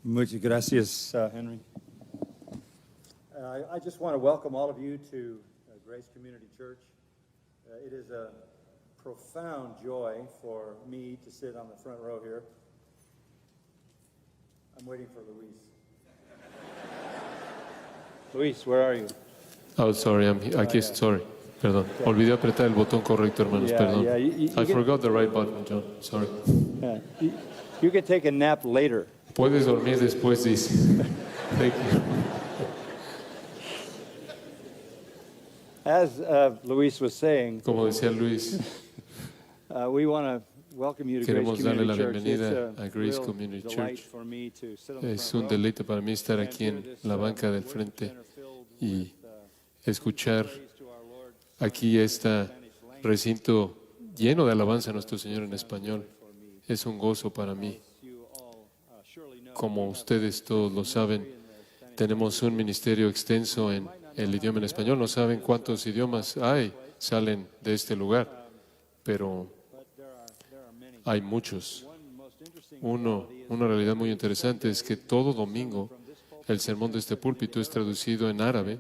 Muchas gracias, Henry. I just want to welcome all of you to Grace Community Church. It is a profound joy for me to sit on the front row here. I'm waiting for Luis. Luis, where are you? Oh, sorry, aquí estoy, sorry. Perdón, olvidé apretar el botón correcto, hermanos, perdón. I forgot the right button, John, sorry. You can take a nap later. Puedes dormir después, dice. Thank you. As Luis was saying, Como decía Luis, we want to welcome you to Grace queremos darle la Community Church. bienvenida It's a Grace real Community delight Church. for me to sit on the Es front un row deleite para mí estar aquí en la banca del frente y escuchar aquí este recinto lleno de alabanza a nuestro Señor en español. Es un gozo para mí. Como ustedes todos lo saben, tenemos un ministerio extenso en el idioma en español. No saben cuántos idiomas salen de este lugar, pero hay muchos. Una realidad muy interesante es que todo domingo el sermón de este púlpito es traducido en árabe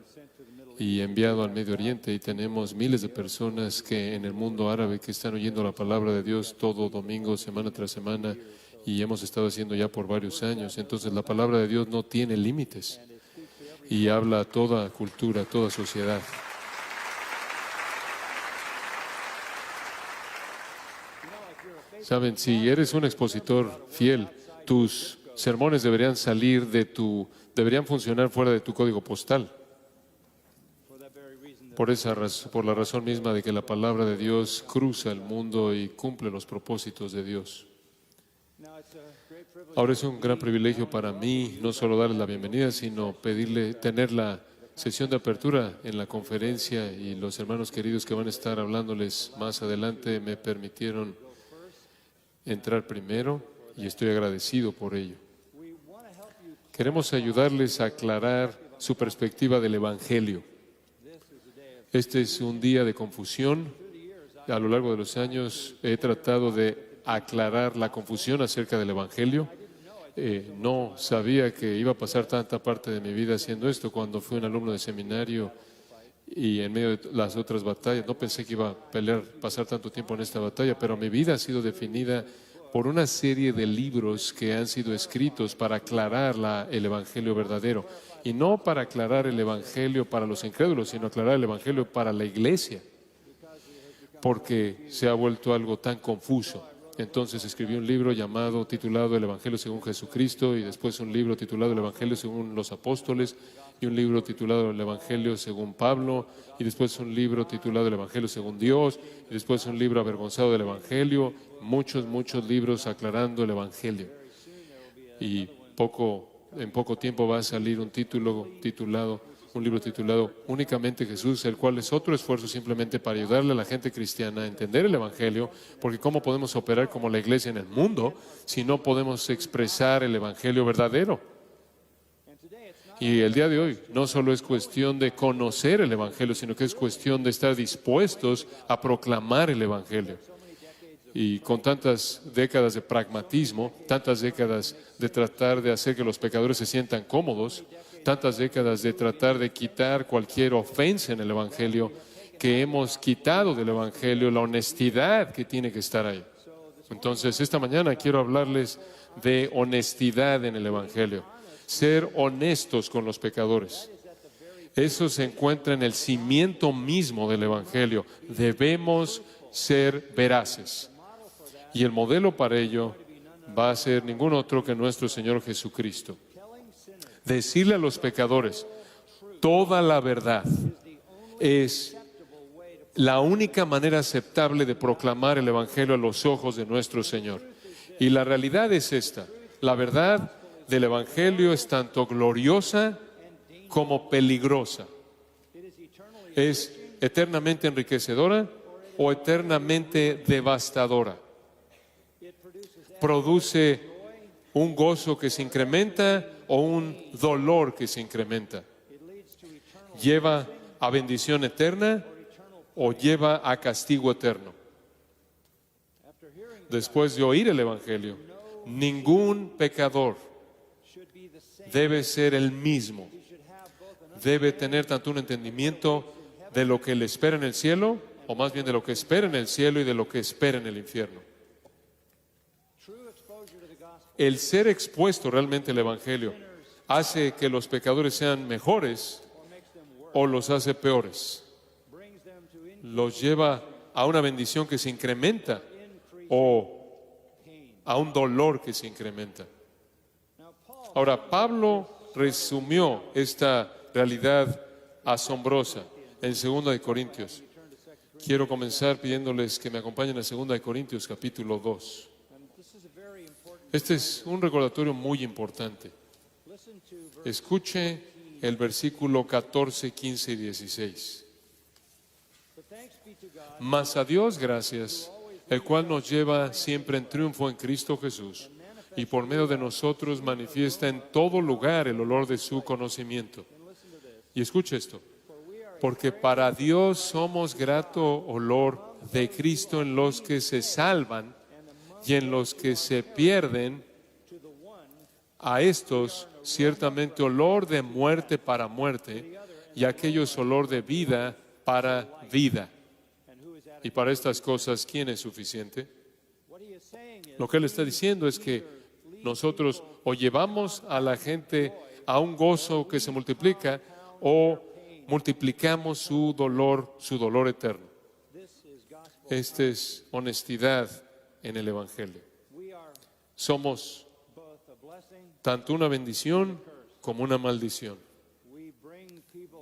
y enviado al Medio Oriente, y tenemos miles de personas que en el mundo árabe que están oyendo la palabra de Dios todo domingo, semana tras semana, y hemos estado haciendo ya por varios años. Entonces la palabra de Dios no tiene límites y habla a toda cultura, a toda sociedad. Saben, si eres un expositor fiel, tus sermones deberían deberían funcionar fuera de tu código postal. Por la razón misma de que la palabra de Dios cruza el mundo y cumple los propósitos de Dios. Ahora es un gran privilegio para mí no solo darles la bienvenida, sino tener la sesión de apertura en la conferencia, y los hermanos queridos que van a estar hablándoles más adelante me permitieron entrar primero y estoy agradecido por ello. Queremos ayudarles a aclarar su perspectiva del Evangelio. Este es un día de confusión. A lo largo de los años he tratado de aclarar la confusión acerca del Evangelio. No sabía que iba a pasar tanta parte de mi vida haciendo esto. Cuando fui un alumno de seminario y en medio de las otras batallas, no pensé que iba a pasar tanto tiempo en esta batalla, pero mi vida ha sido definida por una serie de libros que han sido escritos para aclarar el Evangelio verdadero. Y no para aclarar el Evangelio para los incrédulos, sino aclarar el Evangelio para la iglesia, porque se ha vuelto algo tan confuso. Entonces escribí un libro titulado El Evangelio según Jesucristo, y después un libro titulado El Evangelio según los Apóstoles, y un libro titulado El Evangelio según Pablo, y después un libro titulado El Evangelio según Dios, y después un libro avergonzado del Evangelio, muchos libros aclarando el Evangelio. Y en poco tiempo va a salir un libro titulado Únicamente Jesús, el cual es otro esfuerzo simplemente para ayudarle a la gente cristiana a entender el Evangelio, porque ¿cómo podemos operar como la iglesia en el mundo si no podemos expresar el Evangelio verdadero? Y el día de hoy no solo es cuestión de conocer el Evangelio, sino que es cuestión de estar dispuestos a proclamar el Evangelio. Y con tantas décadas de pragmatismo, tantas décadas de tratar de hacer que los pecadores se sientan cómodos, tantas décadas de tratar de quitar cualquier ofensa en el Evangelio, que hemos quitado del Evangelio la honestidad que tiene que estar ahí. Entonces, esta mañana quiero hablarles de honestidad en el Evangelio, ser honestos con los pecadores. Eso se encuentra en el cimiento mismo del Evangelio. Debemos ser veraces. Y el modelo para ello va a ser ningún otro que nuestro Señor Jesucristo. Decirle a los pecadores toda la verdad es la única manera aceptable de proclamar el Evangelio a los ojos de nuestro Señor. Y la realidad es esta: la verdad del Evangelio es tanto gloriosa como peligrosa. Es eternamente enriquecedora o eternamente devastadora. Produce un gozo que se incrementa o un dolor que se incrementa. Lleva a bendición eterna o lleva a castigo eterno. Después de oír el Evangelio, ningún pecador debe ser el mismo. Debe tener tanto un entendimiento de lo que le espera en el cielo, o más bien de lo que espera en el cielo y de lo que espera en el infierno. El ser expuesto realmente al Evangelio hace que los pecadores sean mejores o los hace peores. Los lleva a una bendición que se incrementa o a un dolor que se incrementa. Ahora, Pablo resumió esta realidad asombrosa en 2 de Corintios. Quiero comenzar pidiéndoles que me acompañen a 2 de Corintios capítulo 2. Este es un recordatorio muy importante. Escuche el versículo 14, 15 y 16. Mas a Dios gracias, el cual nos lleva siempre en triunfo en Cristo Jesús, y por medio de nosotros manifiesta en todo lugar el olor de su conocimiento. Y escuche esto, porque para Dios somos grato olor de Cristo en los que se salvan y en los que se pierden. A estos ciertamente olor de muerte para muerte, y a aquellos olor de vida para vida. Y para estas cosas, ¿quién es suficiente? Lo que él está diciendo es que nosotros o llevamos a la gente a un gozo que se multiplica, o multiplicamos su dolor eterno. Esta es honestidad en el Evangelio. Somos tanto una bendición como una maldición.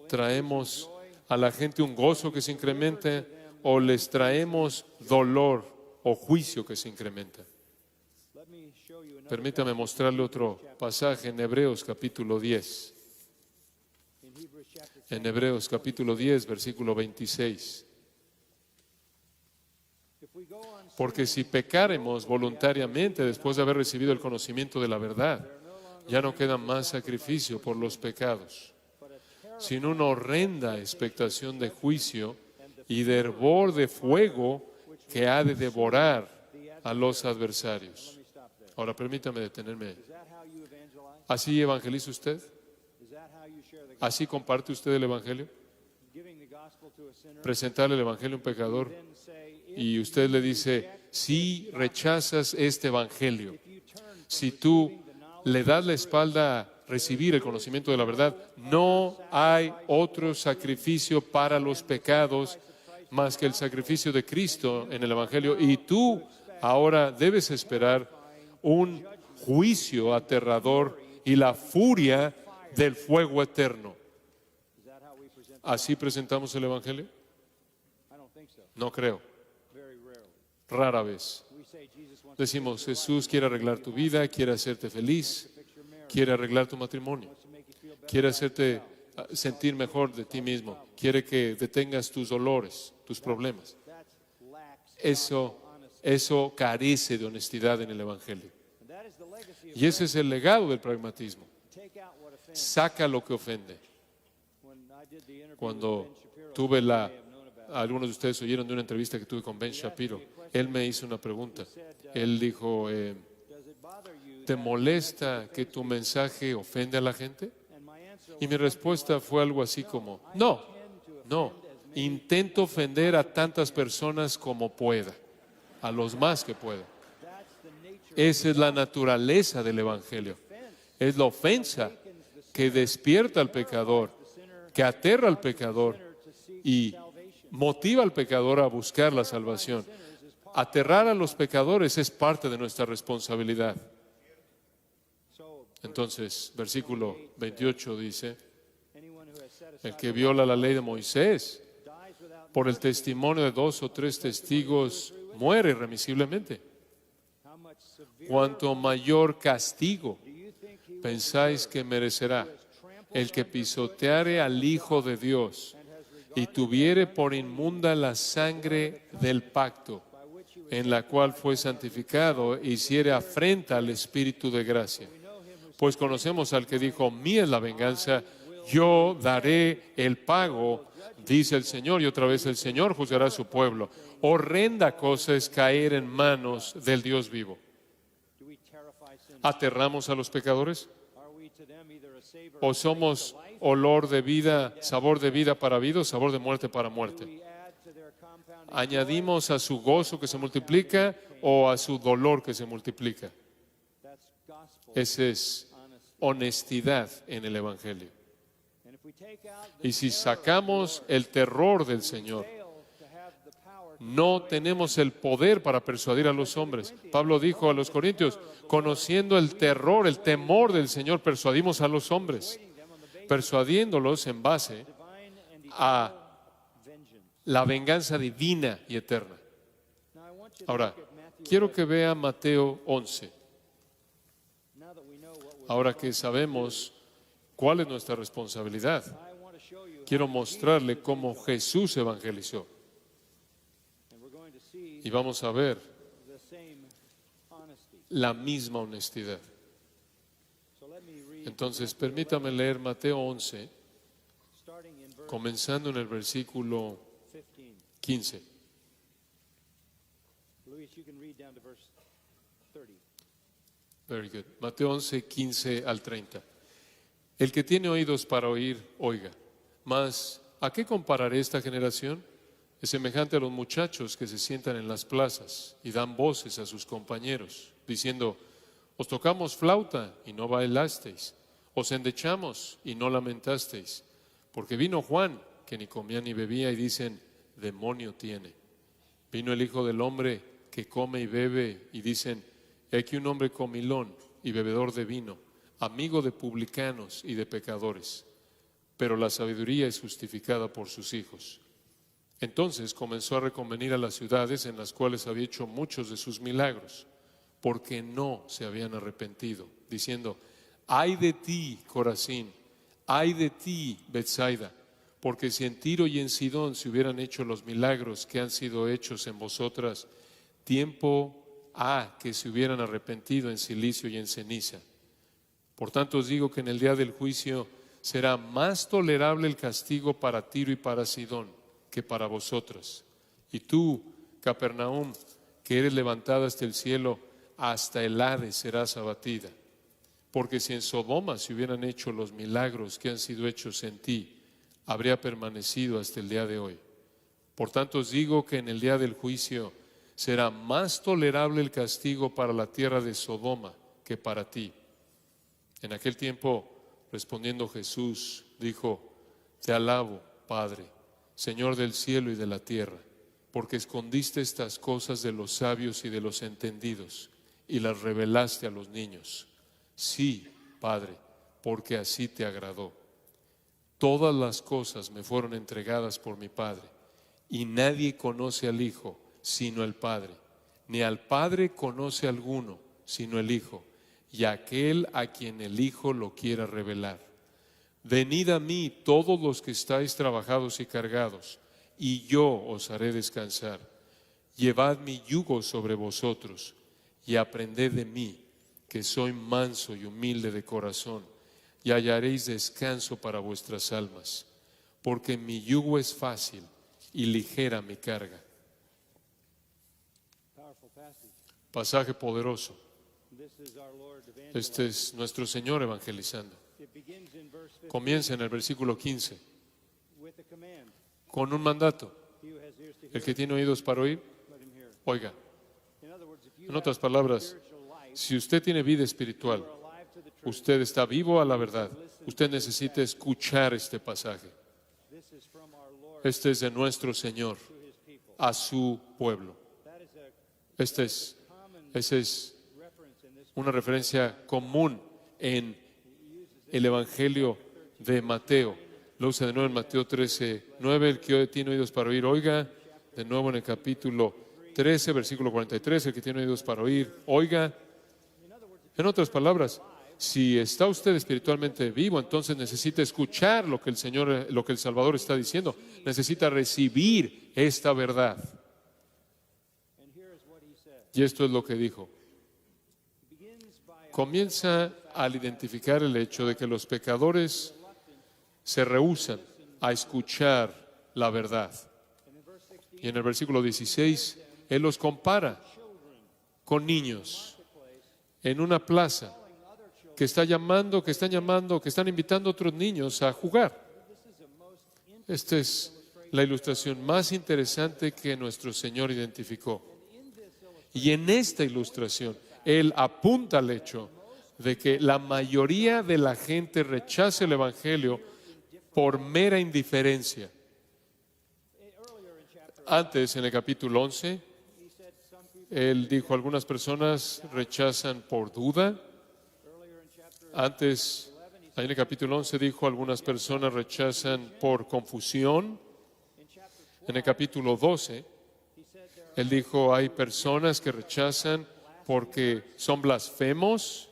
Traemos a la gente un gozo que se incrementa, o les traemos dolor o juicio que se incrementa. Permítame mostrarle otro pasaje en Hebreos capítulo 10. En Hebreos capítulo 10, versículo 26. Porque si pecáremos voluntariamente después de haber recibido el conocimiento de la verdad, ya no queda más sacrificio por los pecados, sino una horrenda expectación de juicio y de hervor de fuego que ha de devorar a los adversarios. Ahora permítame detenerme. ¿Así evangeliza usted? ¿Así comparte usted el Evangelio? Presentarle el Evangelio a un pecador y usted le dice, si rechazas este Evangelio, si tú le das la espalda a recibir el conocimiento de la verdad, no hay otro sacrificio para los pecados más que el sacrificio de Cristo en el Evangelio, y tú ahora debes esperar un juicio aterrador y la furia del fuego eterno. ¿Así presentamos el Evangelio? No creo. Rara vez. Decimos, Jesús quiere arreglar tu vida, quiere hacerte feliz, quiere arreglar tu matrimonio, quiere hacerte sentir mejor de ti mismo, quiere que detengas tus dolores, tus problemas. Eso carece de honestidad en el Evangelio. Y ese es el legado del pragmatismo. Saca lo que ofende. Cuando algunos de ustedes oyeron de una entrevista que tuve con Ben Shapiro, él me hizo una pregunta. Él dijo, ¿te molesta que tu mensaje ofende a la gente? Y mi respuesta fue algo así como, no, intento ofender a tantas personas como pueda, a los más que pueda. Esa es la naturaleza del Evangelio. Es la ofensa que despierta al pecador, que aterra al pecador y motiva al pecador a buscar la salvación. Aterrar a los pecadores es parte de nuestra responsabilidad. Entonces, versículo 28 dice, el que viola la ley de Moisés, por el testimonio de 2 o 3 testigos, muere irremisiblemente. Cuanto mayor castigo pensáis que merecerá el que pisoteare al Hijo de Dios y tuviere por inmunda la sangre del pacto, en la cual fue santificado, e hiciere afrenta al Espíritu de gracia. Pues conocemos al que dijo, mía es la venganza, yo daré el pago, dice el Señor. Y otra vez el Señor juzgará a su pueblo. Horrenda cosa es caer en manos del Dios vivo. ¿Aterramos a los pecadores? ¿O somos olor de vida, sabor de vida para vida o sabor de muerte para muerte? ¿Añadimos a su gozo que se multiplica o a su dolor que se multiplica? Esa es honestidad en el Evangelio. Y si sacamos el terror del Señor, no tenemos el poder para persuadir a los hombres. Pablo dijo a los Corintios, conociendo el terror, el temor del Señor, persuadimos a los hombres, persuadiéndolos en base a la venganza divina y eterna. Ahora, quiero que vea Mateo 11. Ahora que sabemos cuál es nuestra responsabilidad, quiero mostrarle cómo Jesús evangelizó. Y vamos a ver la misma honestidad. Entonces, permítame leer Mateo 11, comenzando en el versículo 15. Very good. Mateo 11, 15 al 30. El que tiene oídos para oír, oiga. Mas, ¿a qué compararé esta generación? Es semejante a los muchachos que se sientan en las plazas y dan voces a sus compañeros, diciendo, os tocamos flauta y no bailasteis, os endechamos y no lamentasteis, porque vino Juan, que ni comía ni bebía, y dicen, demonio tiene. Vino el Hijo del Hombre, que come y bebe, y dicen, he aquí un hombre comilón y bebedor de vino, amigo de publicanos y de pecadores, pero la sabiduría es justificada por sus hijos. Entonces comenzó a reconvenir a las ciudades en las cuales había hecho muchos de sus milagros, porque no se habían arrepentido, diciendo, ay de ti, Corazín, ay de ti, Betsaida, porque si en Tiro y en Sidón se hubieran hecho los milagros que han sido hechos en vosotras, tiempo ha que se hubieran arrepentido en silicio y en ceniza. Por tanto os digo que en el día del juicio será más tolerable el castigo para Tiro y para Sidón que para vosotras. Y tú, Capernaum, que eres levantada hasta el cielo, hasta el Hades serás abatida. Porque si en Sodoma se hubieran hecho los milagros que han sido hechos en ti, habría permanecido hasta el día de hoy. Por tanto os digo que en el día del juicio será más tolerable el castigo para la tierra de Sodoma que para ti. En aquel tiempo, respondiendo Jesús, dijo, te alabo, Padre, Señor del cielo y de la tierra, porque escondiste estas cosas de los sabios y de los entendidos y las revelaste a los niños. Sí, Padre, porque así te agradó. Todas las cosas me fueron entregadas por mi Padre, y nadie conoce al Hijo sino el Padre, ni al Padre conoce alguno sino el Hijo, y aquel a quien el Hijo lo quiera revelar. Venid a mí todos los que estáis trabajados y cargados, y yo os haré descansar. Llevad mi yugo sobre vosotros, y aprended de mí, que soy manso y humilde de corazón, y hallaréis descanso para vuestras almas, porque mi yugo es fácil y ligera mi carga. Pasaje poderoso. Este es nuestro Señor evangelizando. Comienza en el versículo 15 con un mandato. El que tiene oídos para oír, oiga. En otras palabras, si usted tiene vida espiritual, usted está vivo a la verdad, usted necesita escuchar este pasaje. Este es de nuestro Señor a su pueblo. Esa es una referencia común en el Evangelio de Mateo. Lo usa de nuevo en Mateo 13:9. El que tiene oídos para oír, oiga. De nuevo en el capítulo 13, versículo 43. El que tiene oídos para oír, oiga. En otras palabras, si está usted espiritualmente vivo, entonces necesita escuchar lo que el Salvador está diciendo. Necesita recibir esta verdad. Y esto es lo que dijo. Comienza al identificar el hecho de que los pecadores se rehúsan a escuchar la verdad. Y en el versículo 16, Él los compara con niños en una plaza que está llamando, que están llamando, que están invitando a otros niños a jugar. Esta es la ilustración más interesante que nuestro Señor identificó. Y en esta ilustración, Él apunta al hecho de que la mayoría de la gente rechaza el Evangelio por mera indiferencia. Antes, en el capítulo 11, Él dijo, algunas personas rechazan por duda. Antes, ahí en el capítulo 11 dijo, algunas personas rechazan por confusión. En el capítulo 12, Él dijo, hay personas que rechazan porque son blasfemos.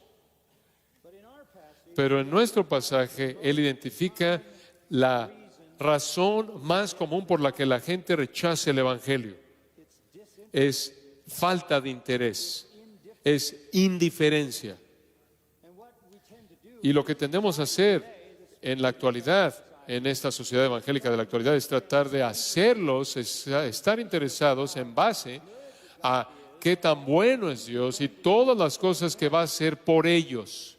Pero en nuestro pasaje, Él identifica la razón más común por la que la gente rechaza el Evangelio. Es falta de interés, es indiferencia. Y lo que tendemos a hacer en la actualidad, en esta sociedad evangélica de la actualidad, es tratar de hacerlos estar interesados en base a qué tan bueno es Dios y todas las cosas que va a hacer por ellos.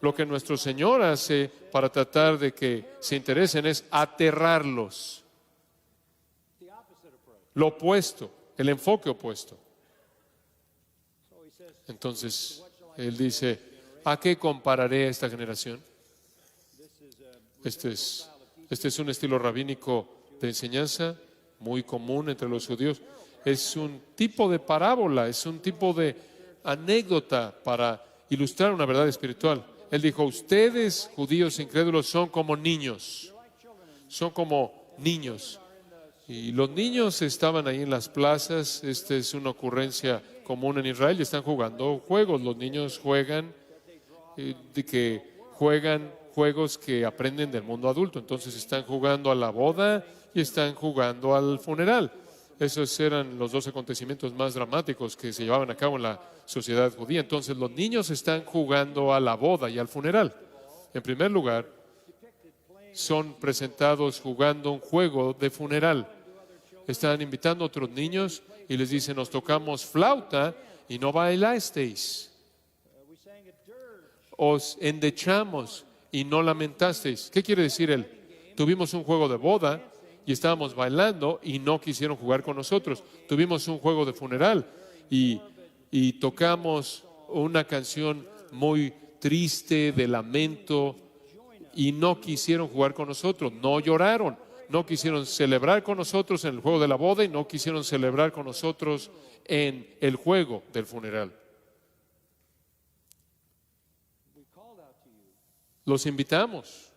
Lo que nuestro Señor hace para tratar de que se interesen es aterrarlos. Lo opuesto, el enfoque opuesto. Entonces, Él dice, ¿a qué compararé a esta generación? Este es un estilo rabínico de enseñanza muy común entre los judíos. Es un tipo de parábola, es un tipo de anécdota para ilustrar una verdad espiritual. Él dijo, ustedes, judíos incrédulos, son como niños. Son como niños. Y los niños estaban ahí en las plazas. Esta es una ocurrencia común en Israel y están jugando juegos. Los niños juegan juegos que aprenden del mundo adulto. Entonces están jugando a la boda y están jugando al funeral. Esos eran los dos acontecimientos más dramáticos que se llevaban a cabo en la sociedad judía. Entonces los niños están jugando a la boda y al funeral. En primer lugar, son presentados jugando un juego de funeral. Están invitando a otros niños y les dicen, nos tocamos flauta y no bailasteis. Os endechamos y no lamentasteis. ¿Qué quiere decir él? Tuvimos un juego de boda y estábamos bailando y no quisieron jugar con nosotros. Tuvimos un juego de funeral y tocamos una canción muy triste de lamento y no quisieron jugar con nosotros, no lloraron, no quisieron celebrar con nosotros en el juego de la boda y no quisieron celebrar con nosotros en el juego del funeral. Los invitamos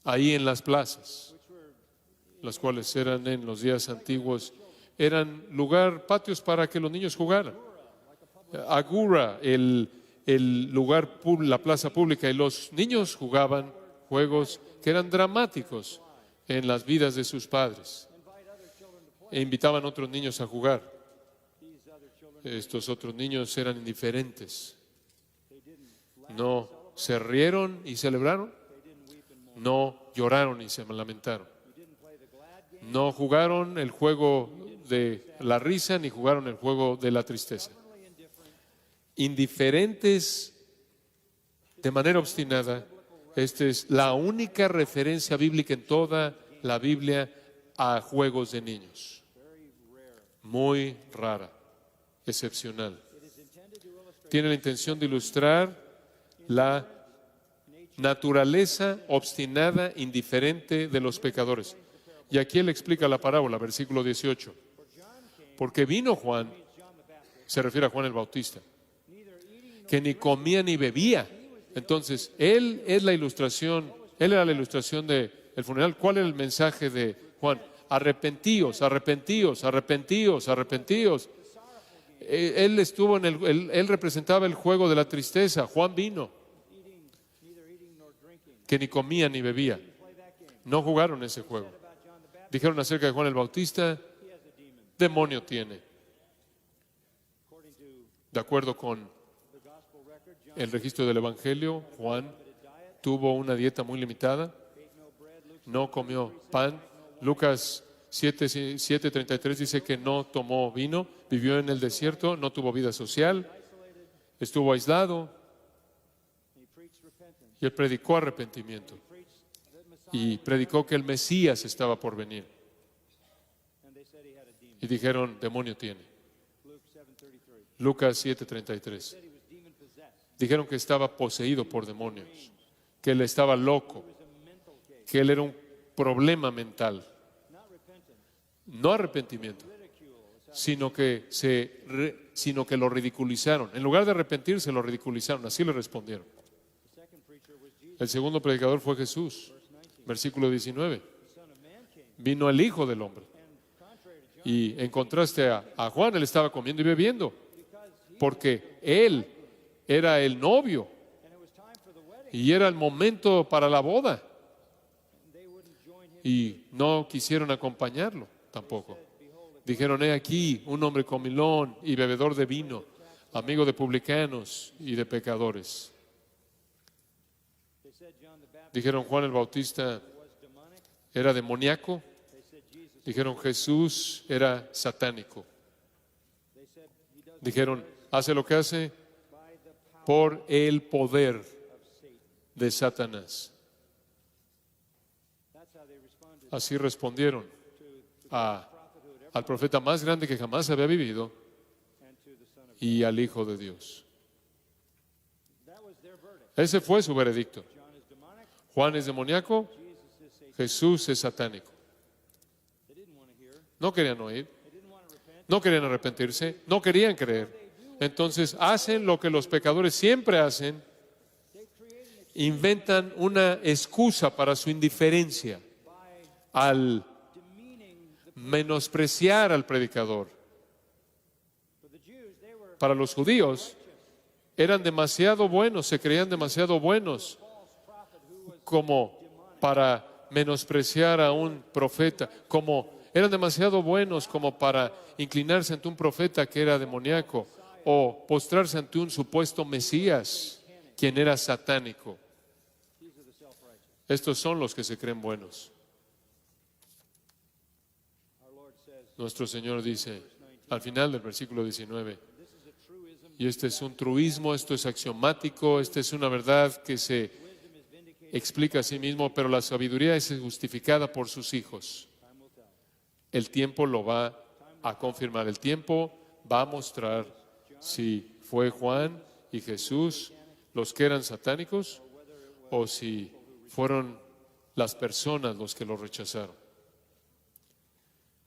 ahí en las plazas, las cuales eran en los días antiguos, eran patios para que los niños jugaran. Agura, el lugar, la plaza pública, y los niños jugaban juegos que eran dramáticos en las vidas de sus padres. E invitaban a otros niños a jugar. Estos otros niños eran indiferentes. No se rieron y celebraron, no lloraron y se lamentaron. No jugaron el juego de la risa ni jugaron el juego de la tristeza. Indiferentes de manera obstinada. Esta es la única referencia bíblica en toda la Biblia a juegos de niños. Muy rara, excepcional. Tiene la intención de ilustrar la naturaleza obstinada, indiferente de los pecadores. Y aquí él explica la parábola, versículo 18. Porque vino Juan, se refiere a Juan el Bautista, que ni comía ni bebía. Entonces, él era la ilustración del funeral. ¿Cuál era el mensaje de Juan? Arrepentíos, arrepentíos, arrepentíos, arrepentíos. Él representaba el juego de la tristeza. Juan vino, que ni comía ni bebía. No jugaron ese juego. Dijeron acerca de Juan el Bautista, demonio tiene. De acuerdo con el registro del Evangelio, Juan tuvo una dieta muy limitada, no comió pan. Lucas 7:33 dice que no tomó vino, vivió en el desierto, no tuvo vida social, estuvo aislado and he preached repentance. y él predicó arrepentimiento He preached that Messiah, y predicó que el Mesías estaba por venir. and they said he had a demon. Y dijeron, demonio tiene. Luke 7:33. Lucas 7:33. Said he was demon possessed. Dijeron que estaba poseído por demonios, que él estaba loco, It was a mental case, que él era un problema mental. not repentance. No arrepentimiento, Ridicule. sino que lo ridiculizaron. En lugar de arrepentirse, lo ridiculizaron. Así le respondieron. The second preacher was Jesus. El segundo predicador fue Jesús. Verse 19. Versículo 19. The Son of Man came, Vino el Hijo del Hombre. and contrary to John, Y en contraste a Juan, él estaba comiendo y bebiendo, because he porque él era el novio and it was time for the wedding, y era el momento para la boda. and they wouldn't join him. Y no quisieron acompañarlo tampoco. Behold, Dijeron, he aquí un hombre comilón y bebedor de vino, amigo de publicanos y de pecadores. they said John the Baptist Dijeron, Juan el Bautista was demonic. era demoníaco. They said Jesus. Dijeron, Jesús era satánico. They said he does Dijeron, hace lo que hace by the power por el poder of Satan. de Satanás. That's how they responded Así respondieron to the a- prophet who had ever al profeta más grande que jamás había vivido and to the Son of y al Hijo de Dios. That was their verdict. Ese fue su veredicto. John is demonic. Juan es demoníaco, Jesus is Satan. Jesús es satánico. They didn't want to hear. No querían oír, They didn't want to repent. no querían arrepentirse, no querían creer. Entonces hacen lo que los pecadores siempre hacen, They created an inventan una excusa para su indiferencia by al demeaning the, menospreciar al predicador. for the Jews. They were Para los judíos eran demasiado buenos, se creían demasiado buenos false prophet who was como para menospreciar a un profeta, como eran demasiado buenos como para inclinarse ante un profeta que era demoníaco o postrarse ante un supuesto Mesías, quien era satánico. these are the self-righteous. Estos son los que se creen buenos. Our Lord says Nuestro Señor dice al final del versículo 19, this is a truism. y este es un truismo, esto es axiomático, esta es una verdad que se Wisdom is vindicated. explica a sí mismo, pero la sabiduría es justificada por sus hijos. Time will tell. El tiempo lo va a confirmar, el tiempo va a mostrar si fue Juan y Jesús los que eran satánicos o si fueron las personas los que lo rechazaron.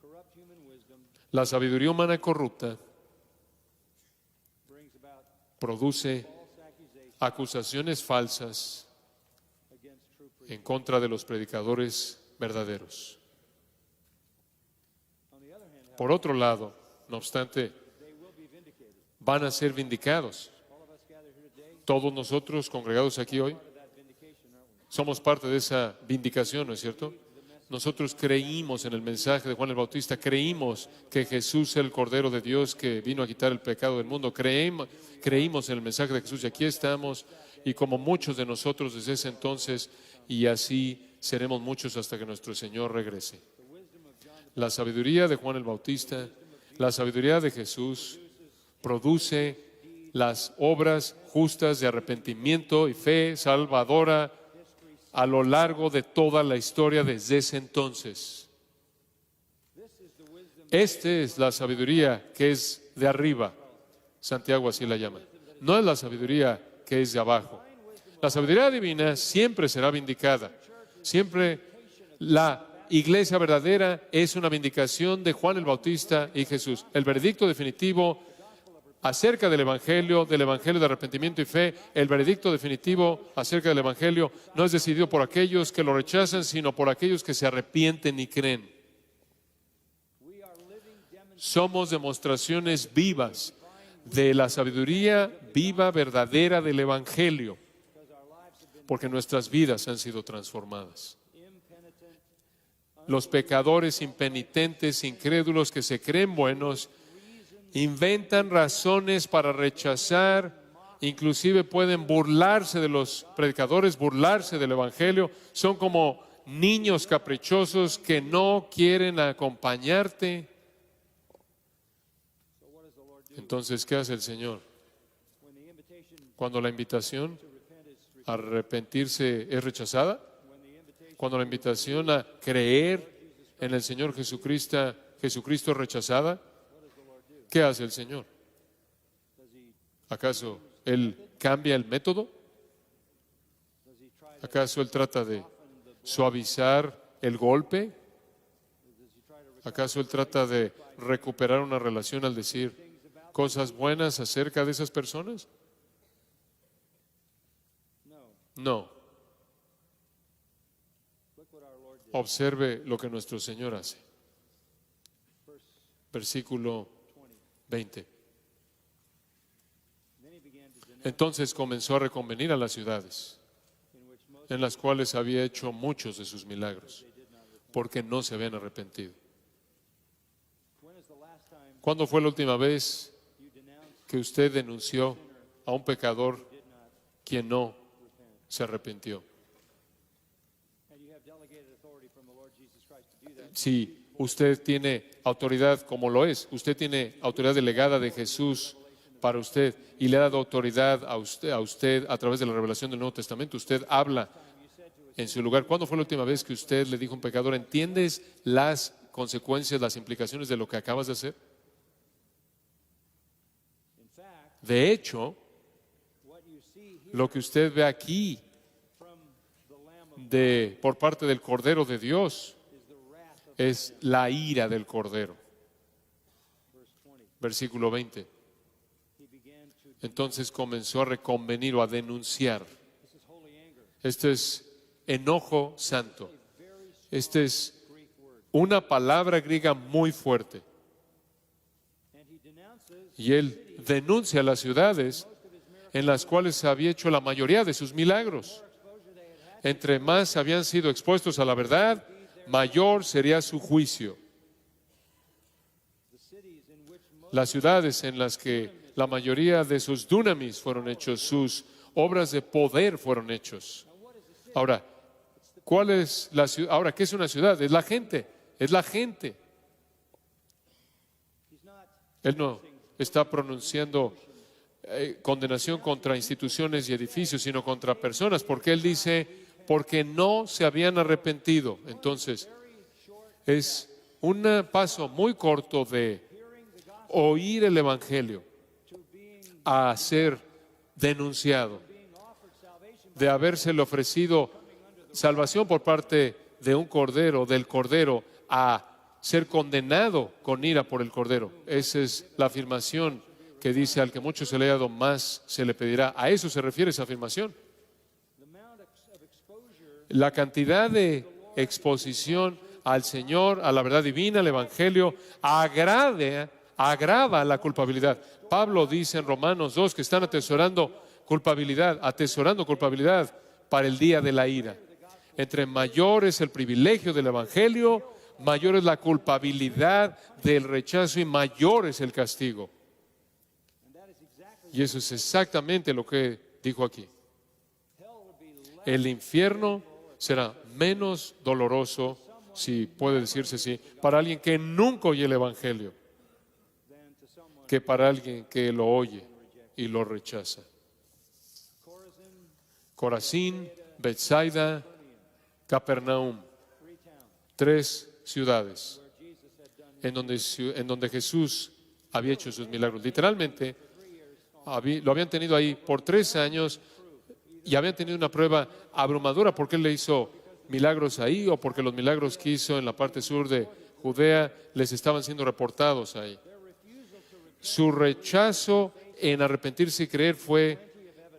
Corrupt human wisdom La sabiduría humana corrupta brings about produce false accusations acusaciones falsas against true preachers. en contra de los predicadores verdaderos. On the other hand, Por otro lado, no obstante, they will be vindicated. van a ser vindicados. All of us gathered here today Todos nosotros congregados aquí hoy part of that vindication, aren't we? somos parte de esa vindicación, ¿no es cierto? Nosotros creímos en el mensaje de Juan el Bautista, creímos que Jesús es el Cordero de Dios que vino a quitar el pecado del mundo, creímos en el mensaje de Jesús y aquí estamos, y como muchos de nosotros desde ese entonces, y así seremos muchos hasta que nuestro Señor regrese. La sabiduría de Juan el Bautista, la sabiduría de Jesús produce las obras justas de arrepentimiento y fe salvadora a lo largo de toda la historia desde ese entonces. Esta es la sabiduría que es de arriba. Santiago así la llama. No es la sabiduría que es de abajo. La sabiduría divina siempre será vindicada. Siempre la iglesia verdadera es una vindicación de Juan el Bautista y Jesús. El veredicto definitivo acerca del Evangelio de arrepentimiento y fe, el veredicto definitivo acerca del Evangelio no es decidido por aquellos que lo rechazan, sino por aquellos que se arrepienten y creen. Somos demostraciones vivas de la sabiduría viva, verdadera del Evangelio, porque nuestras vidas han sido transformadas. Los pecadores impenitentes, incrédulos que se creen buenos, inventan razones para rechazar, inclusive pueden burlarse de los predicadores, burlarse del Evangelio. Son como niños caprichosos que no quieren acompañarte. Entonces, ¿qué hace el Señor? Cuando la invitación a arrepentirse es rechazada, cuando la invitación a creer en el Señor Jesucristo es rechazada, ¿qué hace el Señor? ¿Acaso Él cambia el método? ¿Acaso Él trata de suavizar el golpe? ¿Acaso Él trata de recuperar una relación al decir cosas buenas acerca de esas personas? No. Observe lo que nuestro Señor hace. Versículo 20. Entonces comenzó a reconvenir a las ciudades en las cuales había hecho muchos de sus milagros, porque no se habían arrepentido. ¿Cuándo fue la última vez que usted denunció a un pecador quien no se arrepintió? Si usted tiene autoridad como lo es, usted tiene autoridad delegada de Jesús para usted y le ha dado autoridad a usted a través de la revelación del Nuevo Testamento. Usted habla en su lugar. ¿Cuándo fue la última vez que usted le dijo a un pecador, ¿entiendes las consecuencias, las implicaciones de lo que acabas de hacer? De hecho, lo que usted ve aquí por parte del Cordero de Dios es la ira del Cordero. Versículo 20. Entonces comenzó a reconvenir o a denunciar. Este es enojo santo. Esta es una palabra griega muy fuerte. Y él denuncia las ciudades en las cuales se había hecho la mayoría de sus milagros. Entre más habían sido expuestos a la verdad, mayor sería su juicio. Las ciudades en las que la mayoría de sus dunamis fueron hechos, sus obras de poder fueron hechos. Ahora, ¿cuál es la ciudad? Ahora, ¿qué es una ciudad? Es la gente, es la gente. Él no está pronunciando condenación contra instituciones y edificios, sino contra personas, porque él dice, porque no se habían arrepentido. Entonces, es un paso muy corto de oír el Evangelio a ser denunciado, de habérsele ofrecido salvación por parte de un cordero, del cordero, a ser condenado con ira por el cordero. Esa es la afirmación que dice, al que mucho se le haya dado, más se le pedirá. A eso se refiere esa afirmación. La cantidad de exposición al Señor, a la verdad divina, al Evangelio, agrava la culpabilidad. Pablo dice en Romanos 2 que están atesorando culpabilidad para el día de la ira. Entre mayor es el privilegio del Evangelio, mayor es la culpabilidad del rechazo y mayor es el castigo. Y eso es exactamente lo que dijo aquí. El infierno será menos doloroso, si puede decirse así, para alguien que nunca oye el Evangelio, que para alguien que lo oye y lo rechaza. Corazín, Betsaida, Capernaum, 3 ciudades en donde Jesús había hecho sus milagros. Literalmente, lo habían tenido ahí por 3 años y habían tenido una prueba abrumadora porque Él le hizo milagros ahí o porque los milagros que hizo en la parte sur de Judea les estaban siendo reportados ahí. Su rechazo en arrepentirse y creer fue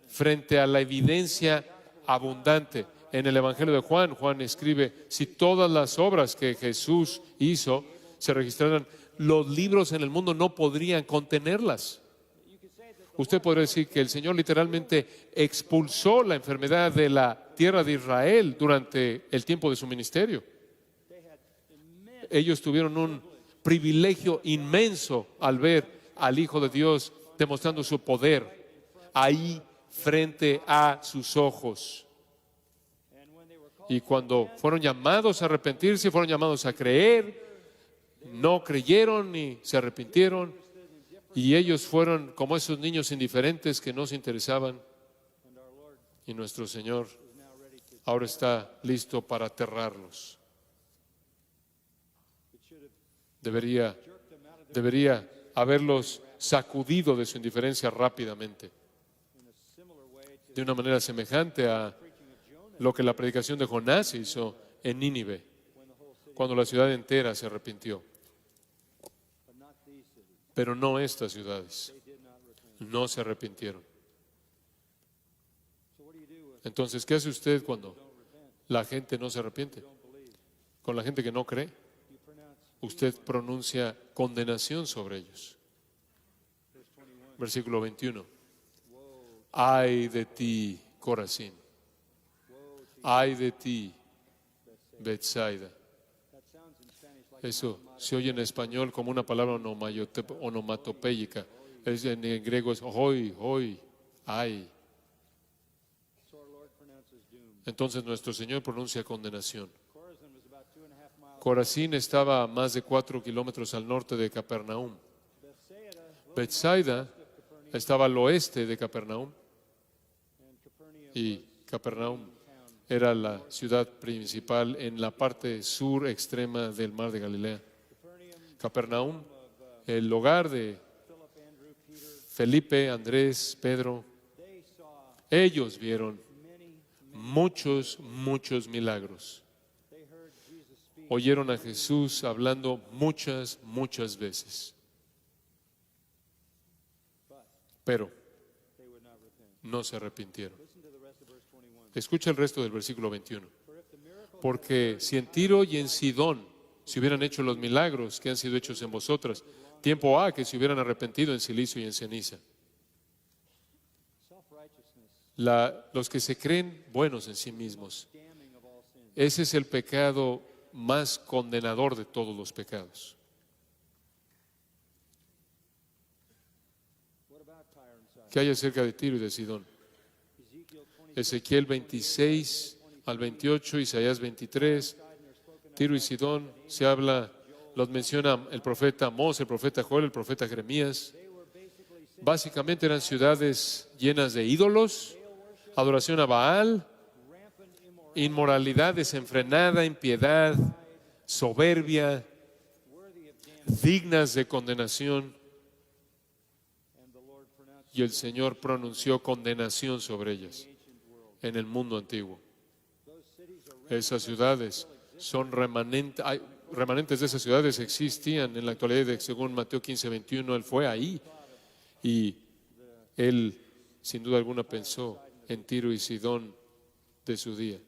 frente a la evidencia abundante. En el Evangelio de Juan, Juan escribe, si todas las obras que Jesús hizo se registraran, los libros en el mundo no podrían contenerlas. Usted podría decir que el Señor literalmente expulsó la enfermedad de la tierra de Israel durante el tiempo de su ministerio. Ellos tuvieron un privilegio inmenso al ver al Hijo de Dios demostrando su poder ahí frente a sus ojos. Y cuando fueron llamados a arrepentirse, fueron llamados a creer, no creyeron ni se arrepintieron. Y ellos fueron como esos niños indiferentes que no se interesaban Y nuestro Señor ahora está listo para aterrarlos. Debería haberlos sacudido de su indiferencia rápidamente. De una manera semejante a lo que la predicación de Jonás hizo en Nínive, cuando la ciudad entera se arrepintió. Pero no estas ciudades. No se arrepintieron. Entonces, ¿qué hace usted cuando la gente no se arrepiente? Con la gente que no cree, usted pronuncia condenación sobre ellos. Versículo 21. Ay de ti, Corazín. Ay de ti, Betsaida. Eso se oye en español como una palabra onomatopéyica. En griego es hoi, hoi, ay. Entonces nuestro Señor pronuncia condenación. Corazín estaba a más de 4 kilómetros al norte de Capernaum. Betsaida estaba al oeste de Capernaum. Y Capernaum era la ciudad principal en la parte sur extrema del mar de Galilea. Capernaum, el hogar de Felipe, Andrés, Pedro. Ellos vieron muchos milagros. Oyeron a Jesús hablando muchas veces. Pero no se arrepintieron. Escucha el resto del versículo 21. Porque si en Tiro y en Sidón se hubieran hecho los milagros que han sido hechos en vosotras, tiempo ha que se hubieran arrepentido en silicio y en ceniza. Los que se creen buenos en sí mismos, ese es el pecado más condenador de todos los pecados. ¿Qué hay acerca de Tiro y de Sidón? Ezequiel 26 al 28, Isaías 23, Tiro y Sidón se habla, los menciona el profeta Amós, el profeta Joel, el profeta Jeremías. Básicamente eran ciudades llenas de ídolos, adoración a Baal, inmoralidad desenfrenada, impiedad, soberbia, dignas de condenación. Y el Señor pronunció condenación sobre ellas en el mundo antiguo. Esas ciudades son remanentes de esas ciudades existían en la actualidad. Según Mateo 15, 21, Él fue ahí y Él sin duda alguna pensó en Tiro y Sidón de su día.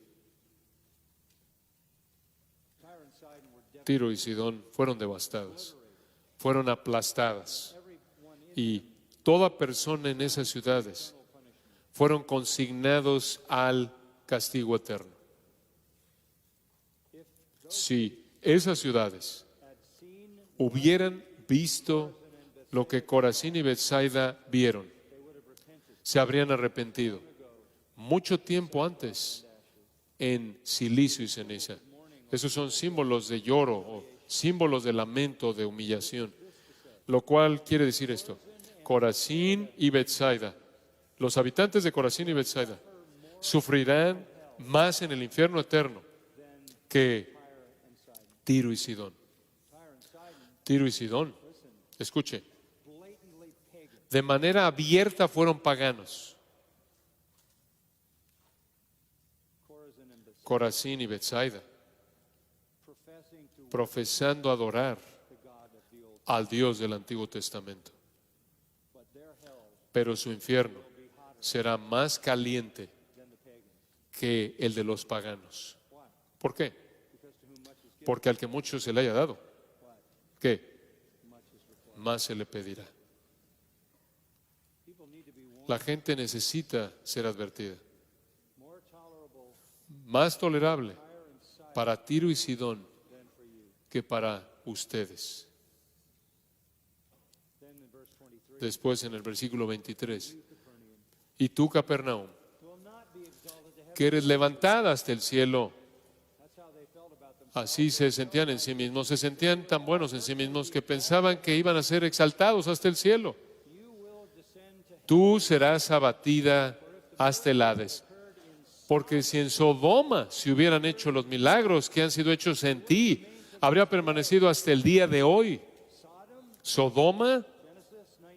Tiro y Sidón fueron devastadas, fueron aplastadas, y toda persona en esas ciudades fueron consignados al castigo eterno. Si esas ciudades hubieran visto lo que Corazín y Betsaida vieron, se habrían arrepentido mucho tiempo antes en silicio y ceniza. Esos son símbolos de lloro o símbolos de lamento, de humillación. Lo cual quiere decir esto: Corazín y Betsaida, los habitantes de Corazín y Betsaida, sufrirán más en el infierno eterno que Tiro y Sidón. Tiro y Sidón, escuche, de manera abierta fueron paganos. Corazín y Betsaida, profesando adorar al Dios del Antiguo Testamento. Pero su infierno será más caliente que el de los paganos. ¿Por qué? Porque al que mucho se le haya dado, ¿qué? Más se le pedirá. La gente necesita ser advertida. Más tolerable para Tiro y Sidón que para ustedes. Después en el versículo 23, y tú, Capernaum, que eres levantada hasta el cielo. Así se sentían en sí mismos, se sentían tan buenos en sí mismos que pensaban que iban a ser exaltados hasta el cielo. Tú serás abatida hasta el Hades, Porque si en Sodoma se hubieran hecho los milagros que han sido hechos en ti, habría permanecido hasta el día de hoy. Sodoma,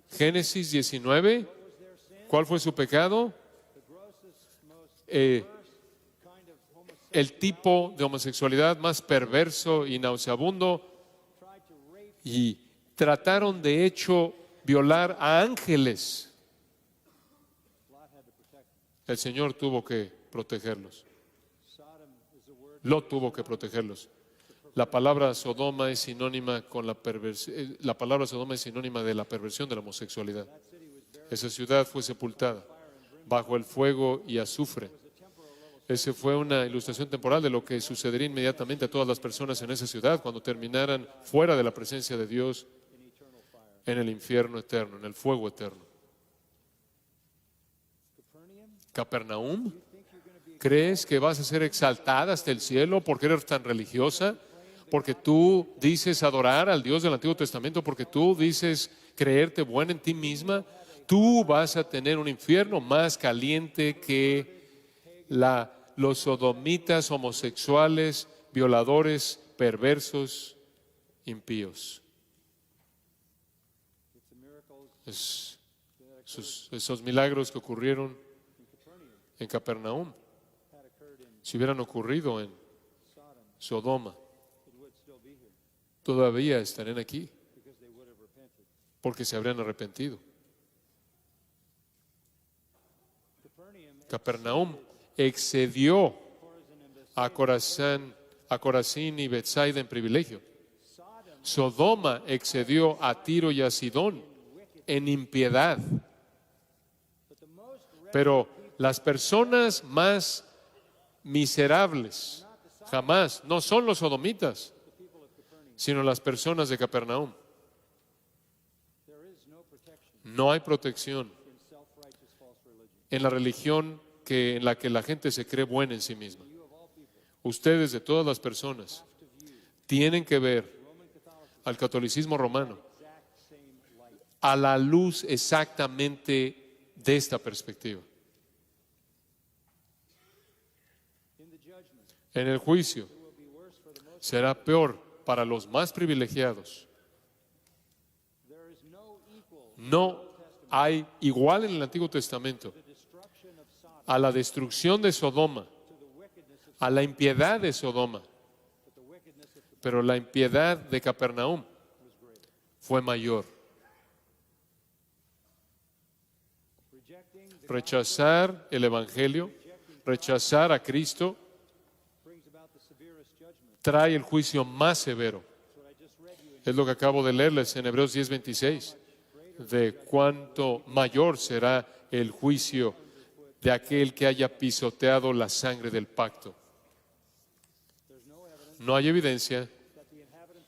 Génesis 19, ¿cuál fue su pecado? El tipo de homosexualidad más perverso y nauseabundo, y trataron de hecho violar a ángeles. El Señor tuvo que protegerlos. Lot tuvo que protegerlos. La palabra Sodoma es sinónima con la palabra Sodoma es sinónima de la perversión de la homosexualidad. Esa ciudad fue sepultada bajo el fuego y azufre. Esa fue una ilustración temporal de lo que sucedería inmediatamente a todas las personas en esa ciudad cuando terminaran fuera de la presencia de Dios en el infierno eterno, en el fuego eterno. Capernaum, ¿crees que vas a ser exaltada hasta el cielo porque eres tan religiosa? Porque tú dices adorar al Dios del Antiguo Testamento, porque tú dices creerte buena en ti misma. Tú vas a tener un infierno más caliente que los sodomitas, homosexuales, violadores, perversos, impíos. Esos milagros que ocurrieron en Capernaum, si hubieran ocurrido en Sodoma, todavía estarían aquí, porque se habrían arrepentido. Capernaum excedió a Corazín y Betsaida en privilegio. Sodoma excedió a Tiro y a Sidón en impiedad. Pero las personas más miserables jamás no son los sodomitas, sino las personas de Capernaum. No hay protección en la religión en la que la gente se cree buena en sí misma. Ustedes, de todas las personas, tienen que ver al catolicismo romano a la luz exactamente de esta perspectiva. En el juicio será peor para los más privilegiados. No hay igual en el Antiguo Testamento a la destrucción de Sodoma, a la impiedad de Sodoma, pero la impiedad de Capernaum fue mayor. Rechazar el Evangelio, rechazar a Cristo, trae el juicio más severo. Es lo que acabo de leerles en Hebreos 10:26, de cuánto mayor será el juicio de aquel que haya pisoteado la sangre del pacto. No hay evidencia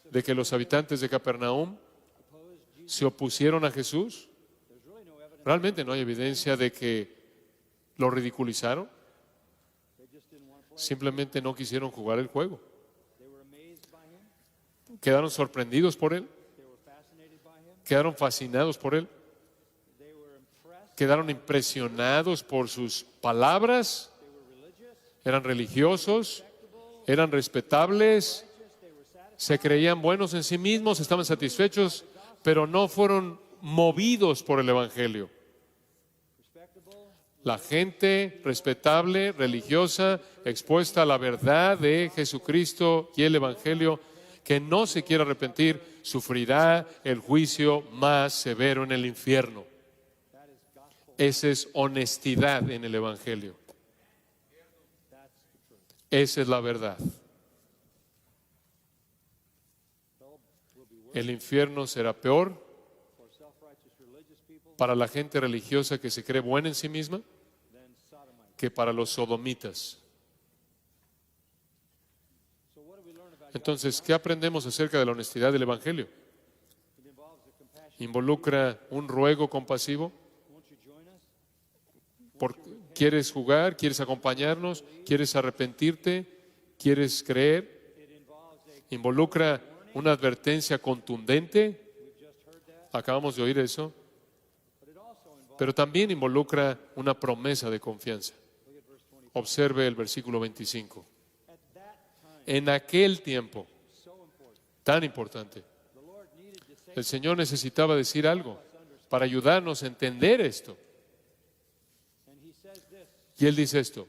de que los habitantes de Capernaum se opusieron a Jesús. Realmente no hay evidencia de que lo ridiculizaron. Simplemente no quisieron jugar el juego. Quedaron sorprendidos por él. Quedaron fascinados por él. Quedaron impresionados por sus palabras. Eran religiosos, eran respetables, se creían buenos en sí mismos, estaban satisfechos, pero no fueron movidos por el Evangelio. La gente respetable, religiosa, expuesta a la verdad de Jesucristo y el Evangelio, que no se quiera arrepentir, sufrirá el juicio más severo en el infierno. Esa es honestidad en el Evangelio. Esa es la verdad. El infierno será peor para la gente religiosa que se cree buena en sí misma que para los sodomitas. Entonces, ¿qué aprendemos acerca de la honestidad del Evangelio? ¿Involucra un ruego compasivo? ¿Quieres jugar? ¿Quieres acompañarnos? ¿Quieres arrepentirte? ¿Quieres creer? ¿Involucra una advertencia contundente? Acabamos de oír eso. Pero también involucra una promesa de confianza. Observe el versículo 25. En aquel tiempo, tan importante, el Señor necesitaba decir algo para ayudarnos a entender esto. Y Él dice esto: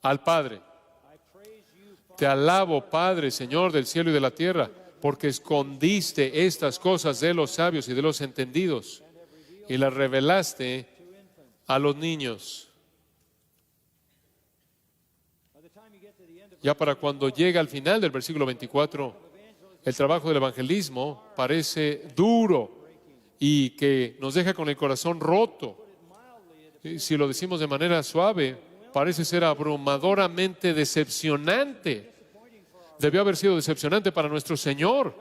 al Padre, te alabo, Padre, Señor del cielo y de la tierra, porque escondiste estas cosas de los sabios y de los entendidos y las revelaste a los niños. Ya para cuando llega al final del versículo 24, el trabajo del evangelismo parece duro y que nos deja con el corazón roto. Y si lo decimos de manera suave, parece ser abrumadoramente decepcionante. Debió haber sido decepcionante para nuestro Señor,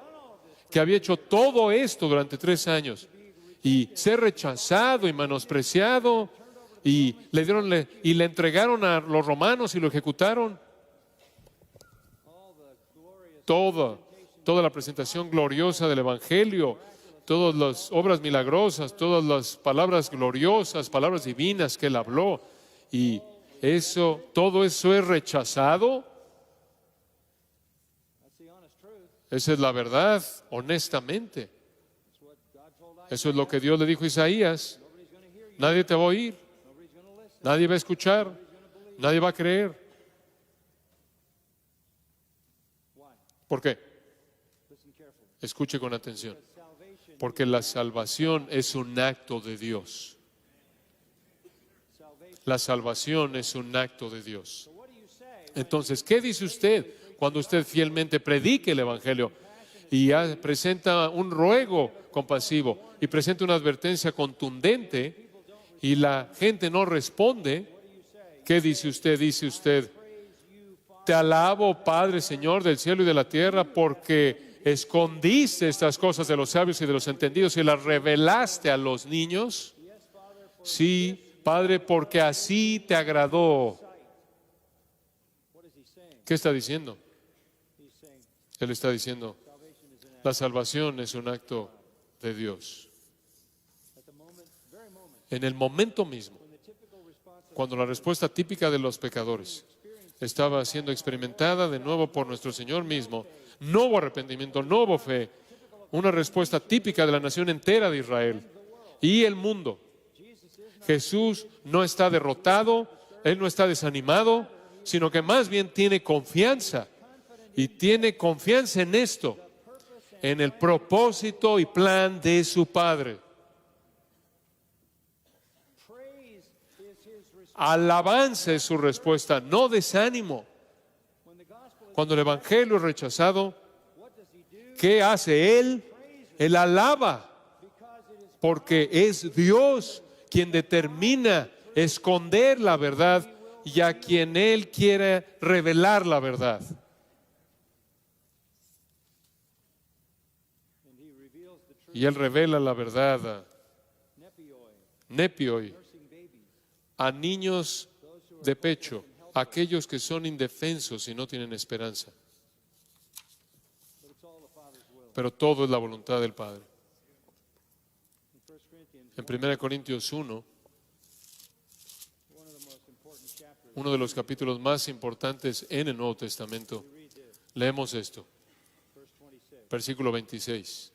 que había hecho todo esto durante 3 años, y ser rechazado y menospreciado, y le entregaron a los romanos y lo ejecutaron. Toda la presentación gloriosa del Evangelio, todas las obras milagrosas, todas las palabras gloriosas, palabras divinas que Él habló, y todo eso es rechazado. Esa es la verdad, honestamente. Eso es lo que Dios le dijo a Isaías. Nadie te va a oír, nadie va a escuchar, nadie va a creer. ¿Por qué? Escuche con atención. Porque la salvación es un acto de Dios. La salvación es un acto de Dios. Entonces, ¿qué dice usted cuando usted fielmente predique el Evangelio y presenta un ruego compasivo y presenta una advertencia contundente y la gente no responde? ¿Qué dice usted? Dice usted: te alabo, Padre, Señor del cielo y de la tierra, porque escondiste estas cosas de los sabios y de los entendidos y las revelaste a los niños. Sí, Padre, porque así te agradó. ¿Qué está diciendo? Él está diciendo: la salvación es un acto de Dios. En el momento mismo, cuando la respuesta típica de los pecadores estaba siendo experimentada de nuevo por nuestro Señor mismo, no hubo arrepentimiento, no hubo fe, una respuesta típica de la nación entera de Israel y el mundo. Jesús no está derrotado, Él no está desanimado, sino que más bien tiene confianza, y tiene confianza en esto, en el propósito y plan de su Padre. Alabanza es su respuesta, no desánimo. Cuando el Evangelio es rechazado, ¿qué hace Él? Él alaba, porque es Dios quien determina esconder la verdad y a quien Él quiere revelar la verdad. Y Él revela la verdad a nepioi, a niños de pecho, aquellos que son indefensos y no tienen esperanza. Pero todo es la voluntad del Padre. En 1 Corintios 1, uno de los capítulos más importantes en el Nuevo Testamento, leemos esto, versículo 26.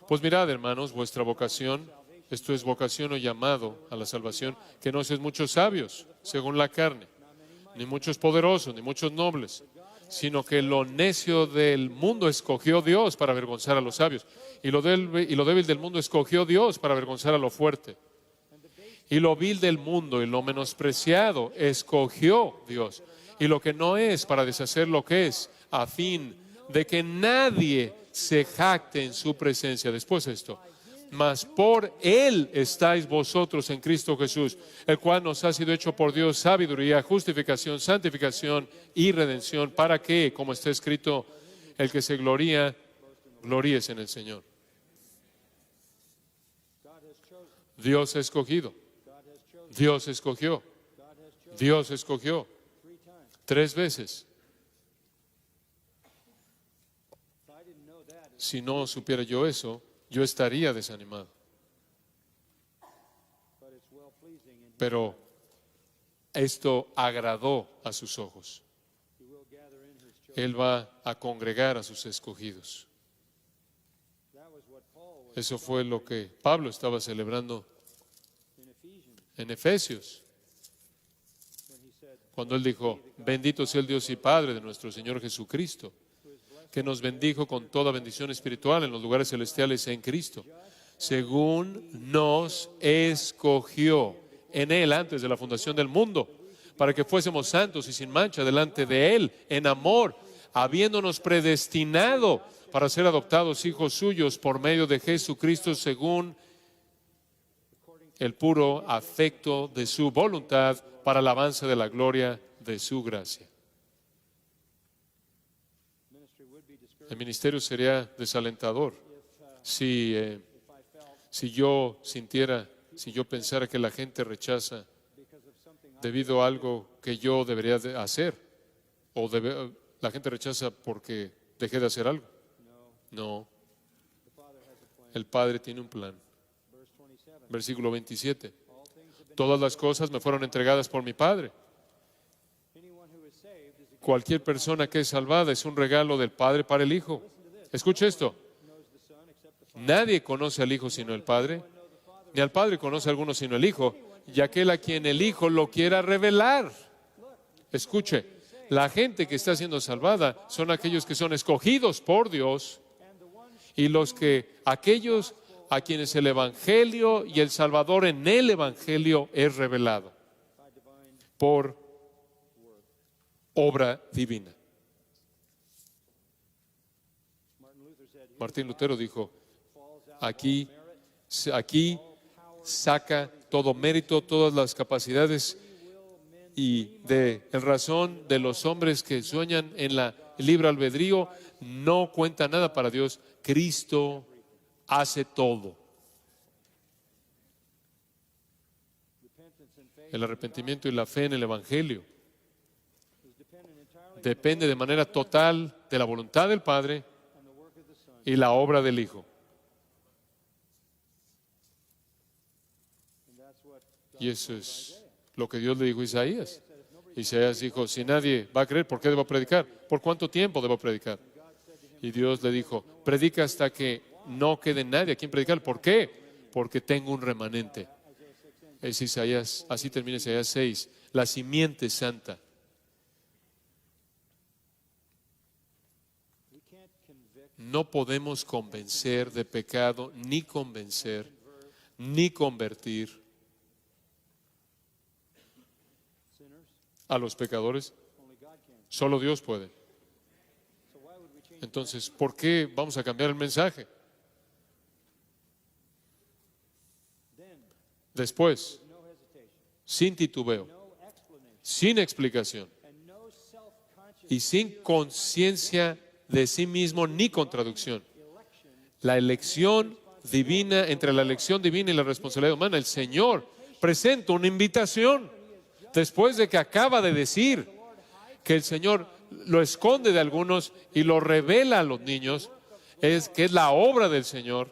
Pues mirad, hermanos, vuestra vocación, esto es vocación o llamado a la salvación, que no sois muchos sabios, según la carne, ni muchos poderosos, ni muchos nobles, sino que lo necio del mundo escogió Dios para avergonzar a los sabios, y lo débil del mundo escogió Dios para avergonzar a lo fuerte. Y lo vil del mundo y lo menospreciado escogió Dios, y lo que no es para deshacer lo que es, a fin de que nadie se jacte en su presencia. Después esto: mas por Él estáis vosotros en Cristo Jesús, el cual nos ha sido hecho por Dios sabiduría, justificación, santificación y redención, para que, como está escrito, el que se gloría, gloríese en el Señor. Dios ha escogido. Dios escogió. Dios escogió 3 veces. Si no supiera yo eso, yo estaría desanimado. Pero esto agradó a sus ojos. He will gather in his children. Él va a congregar a sus escogidos. That was what Paul was Eso fue lo que Pablo estaba celebrando in Ephesians en Efesios, when he said, cuando él dijo: bendito sea el Dios y Padre de nuestro Señor Jesucristo, que nos bendijo con toda bendición espiritual en los lugares celestiales en Cristo, según nos escogió en Él antes de la fundación del mundo, para que fuésemos santos y sin mancha delante de Él, en amor, habiéndonos predestinado para ser adoptados hijos suyos por medio de Jesucristo, según el puro afecto de su voluntad, para alabanza de la gloria de su gracia. ministry would be discouraged El ministerio sería desalentador si if I felt yo sintiera, si yo pensara que la gente rechaza because of something debido a algo que yo debería de hacer, o la gente rechaza porque dejé de hacer algo. No, the Father has a plan. el Padre tiene un plan. Verse 27. Versículo 27. All things have been Todas las cosas me fueron entregadas por mi Padre. anyone who is saved is a Cualquier persona que es salvada es un regalo del Padre para el Hijo. Escuche esto. knows the Son except the Father. Nadie conoce al Hijo sino el Padre, ni al Padre conoce a alguno sino el Hijo, y aquel a quien el Hijo lo quiera revelar. Escuche, la gente que está siendo salvada son aquellos que son escogidos por Dios, y aquellos a quienes el Evangelio y el Salvador en el Evangelio es revelado por obra divina. Martin Luther said, Martín Lutero dijo: aquí saca todo mérito, todas las capacidades y en razón de los hombres que sueñan en el libre albedrío, no cuenta nada para Dios. Cristo hace todo. repentance and faith El arrepentimiento y la fe en el Evangelio is dependent entirely depende de manera total de la voluntad del Padre on the work of the Son. y la obra del Hijo. And that's what Y eso es lo que Dios le dijo a Isaías. Isaías dijo: si nadie va a creer, ¿por qué debo predicar? ¿Por cuánto tiempo debo predicar? Y Dios le dijo: predica hasta que no quede nadie a quien predicar. ¿Por qué? Porque tengo un remanente. Es Isaías, así termina Isaías 6, la simiente santa. we can't convict No podemos convencer de pecado, ni convencer, ni convertir sinners. a los pecadores. Only God can. Solo Dios puede. So why would we change? Entonces, ¿por qué vamos a cambiar el mensaje? Then, Después, no hesitation, sin titubeo, no explanation, sin explicación and no self-conscious y sin conciencia de sí mismo ni contradicción. La elección divina, entre la elección divina y la responsabilidad humana, el Señor presenta una invitación después de que acaba de decir que el Señor lo esconde de algunos y lo revela a los niños, que es la obra del Señor.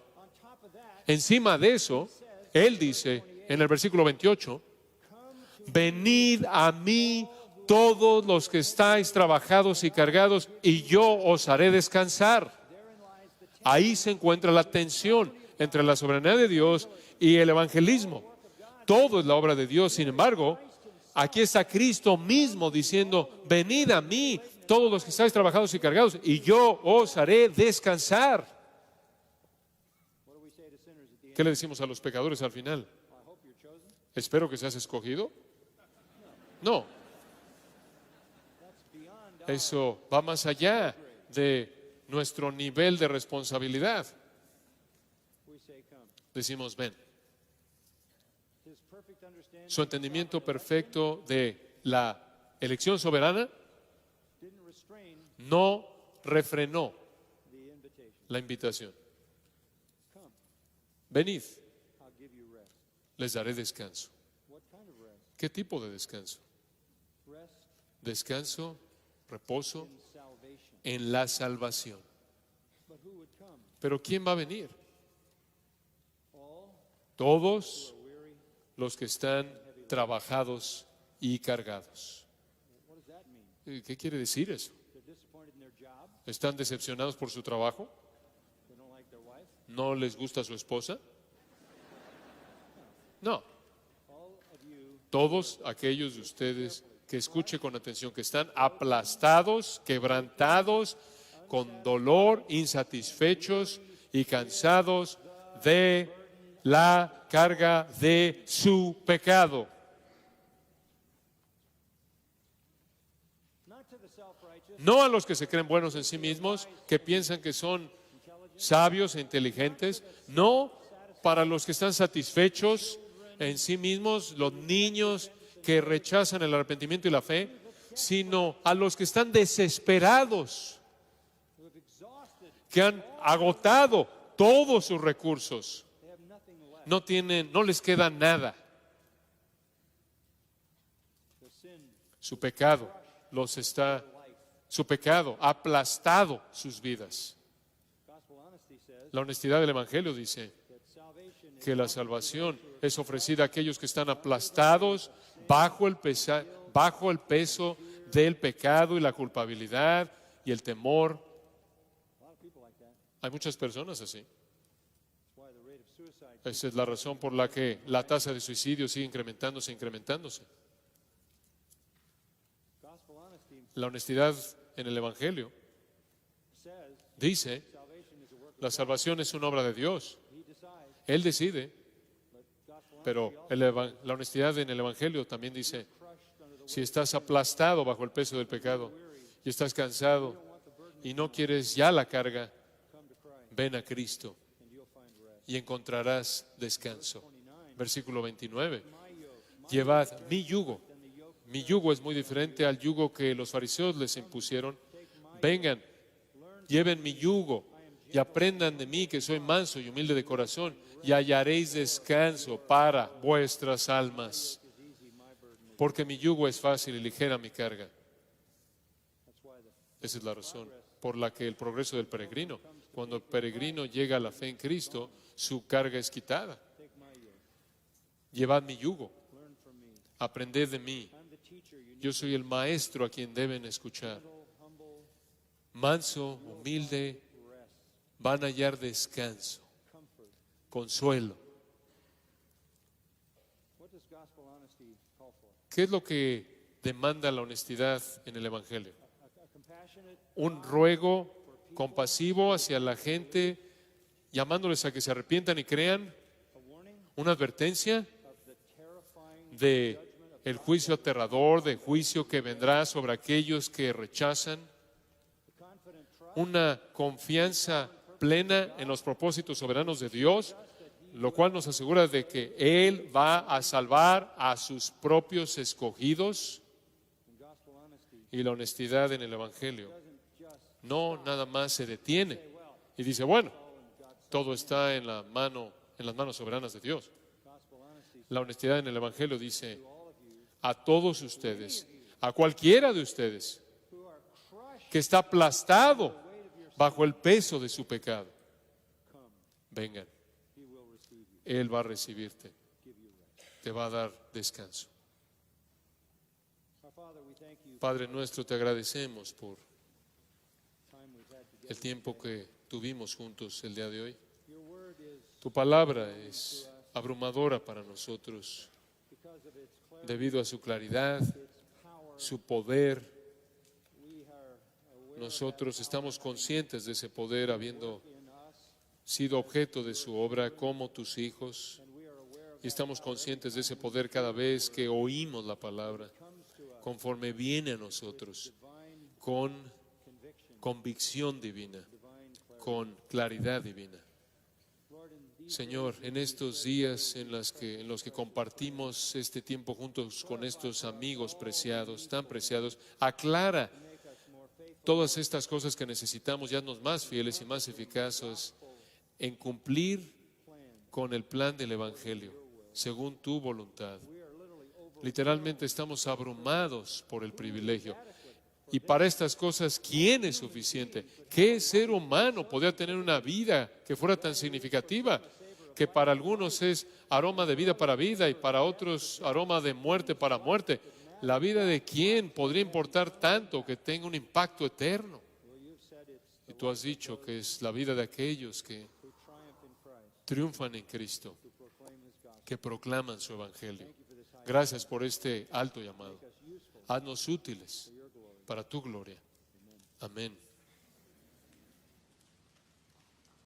Encima de eso, Él dice en el versículo 28, venid a mí todos los que estáis trabajados y cargados, y yo os haré descansar. Ahí se encuentra la tensión entre la soberanía de Dios y el evangelismo. Todo es la obra de Dios. Sin embargo, aquí está Cristo mismo diciendo: venid a mí todos los que estáis trabajados y cargados, y yo os haré descansar. What do we say to sinners at the end? ¿Qué le decimos a los pecadores al final? I hope you're chosen. ¿Espero que seas escogido? No, That's beyond eso va más allá de nuestro nivel de responsabilidad. we say come. Decimos: ven. His perfect understanding Su entendimiento perfecto de la elección soberana didn't restrain no refrenó the invitation. la invitación. Come, Venid, I'll give you rest. les daré descanso. What kind of rest? ¿Qué tipo de descanso? Rest Descanso, reposo in salvation. en la salvación. But who would come? Pero ¿quién va a venir? All Todos who are weary, los que están trabajados y cargados. What does that mean? ¿Qué quiere decir eso? They're disappointed in their job. ¿Están decepcionados por su trabajo? They don't like their wife. ¿No les gusta su esposa? No. All of you Todos aquellos de ustedes que escuche con atención, que están aplastados, quebrantados, con dolor, insatisfechos y cansados de la carga de su pecado. not to the self-righteous, No a los que se creen buenos en sí mismos, que piensan que son sabios e inteligentes. No para los que están satisfechos en sí mismos, los niños que rechazan el arrepentimiento y la fe, sino a los que están desesperados, who have exhausted, que han agotado todos sus recursos. they have nothing left. No les queda nada. The sin Su pecado su pecado ha aplastado sus vidas. gospel honesty says La honestidad del Evangelio dice that salvation is que la salvación es ofrecida a aquellos que están aplastados bajo el peso del pecado y la culpabilidad y el temor. a lot of people like that. Hay muchas personas así. That's why the rate of suicide Esa es la razón por la que la tasa de suicidio sigue incrementándose. gospel honesty La honestidad en el Evangelio says dice, salvation is a work la salvación es una obra de Dios. he decides, Él decide, but gospel pero honesty la honestidad en el Evangelio también dice, crushed under the si estás aplastado bajo el peso del pecado y estás cansado y no quieres ya la carga, come to Christ ven a Cristo and you'll find rest. y encontrarás descanso. 29 Versículo 29. my yoke Llevad mi yugo. than the yoke Mi yugo es muy diferente al yugo que los fariseos les impusieron. Vengan, lleven mi yugo y aprendan de mí que soy manso y humilde de corazón y hallaréis descanso para vuestras almas. Porque mi yugo es fácil y ligera mi carga. that's why the Esa es la razón por la que el progreso del peregrino, cuando el peregrino llega a la fe en Cristo, su carga es quitada. take my yoke, Llevad mi yugo, learn from me. aprended de mí. I'm the teacher you need, Yo soy el maestro a quien deben escuchar. humble Manso, humilde, rest, van a hallar descanso, comfort. consuelo. What does gospel honesty call for? ¿Qué es lo que demanda la honestidad en el Evangelio? A compassionate, Un ruego compasivo hacia la gente, llamándoles a que se arrepientan y crean, a warning una advertencia of the terrifying de judgment of el juicio aterrador, de juicio que vendrá sobre aquellos que rechazan, the confident trust una confianza plena en los propósitos soberanos de Dios, lo cual nos asegura de que Él va a salvar a sus propios escogidos. and gospel honesty Y la honestidad en el Evangelio doesn't just no nada más se detiene say, well, y dice, bueno, all in God's todo está en las manos soberanas de Dios. gospel honesty La honestidad en el Evangelio dice to all of you a todos ustedes, a cualquiera de ustedes who are crushed que está aplastado weight of your bajo el peso de su pecado, come, vengan, he will receive you, Él va a recibirte, give you rest. te va a dar descanso. Our Father, we thank you Padre nuestro, te agradecemos por for the time we've had together. el tiempo que tuvimos juntos el día de hoy. Your word is, Tu palabra es abrumadora para nosotros because of its clarity, debido a su claridad, its power, su poder. we are aware Nosotros estamos conscientes de ese poder habiendo in us, sido objeto de su obra como tus hijos and we are aware of y estamos conscientes de ese poder cada vez que oímos la palabra comes to us, conforme viene a nosotros divine con conviction, convicción divina, divine clarity. con claridad divina. Lord, in these Señor, en estos días en los que compartimos este tiempo juntos con estos amigos preciados, tan preciados, aclara make us more faithful todas estas cosas que necesitamos, ya nos más fieles y más eficaces en cumplir plan. con el plan del Evangelio, según tu voluntad. We are literally over Literalmente estamos abrumados por el privilegio. Y para estas cosas, ¿quién es suficiente? ¿Qué ser humano podría tener una vida que fuera tan significativa? Que para algunos es aroma de vida para vida y para otros aroma de muerte para muerte. ¿La vida de quién podría importar tanto que tenga un impacto eterno? Y tú has dicho que es la vida de aquellos que triunfan en Cristo, que proclaman su evangelio. Gracias por este alto llamado. Haznos útiles para tu gloria. Amén.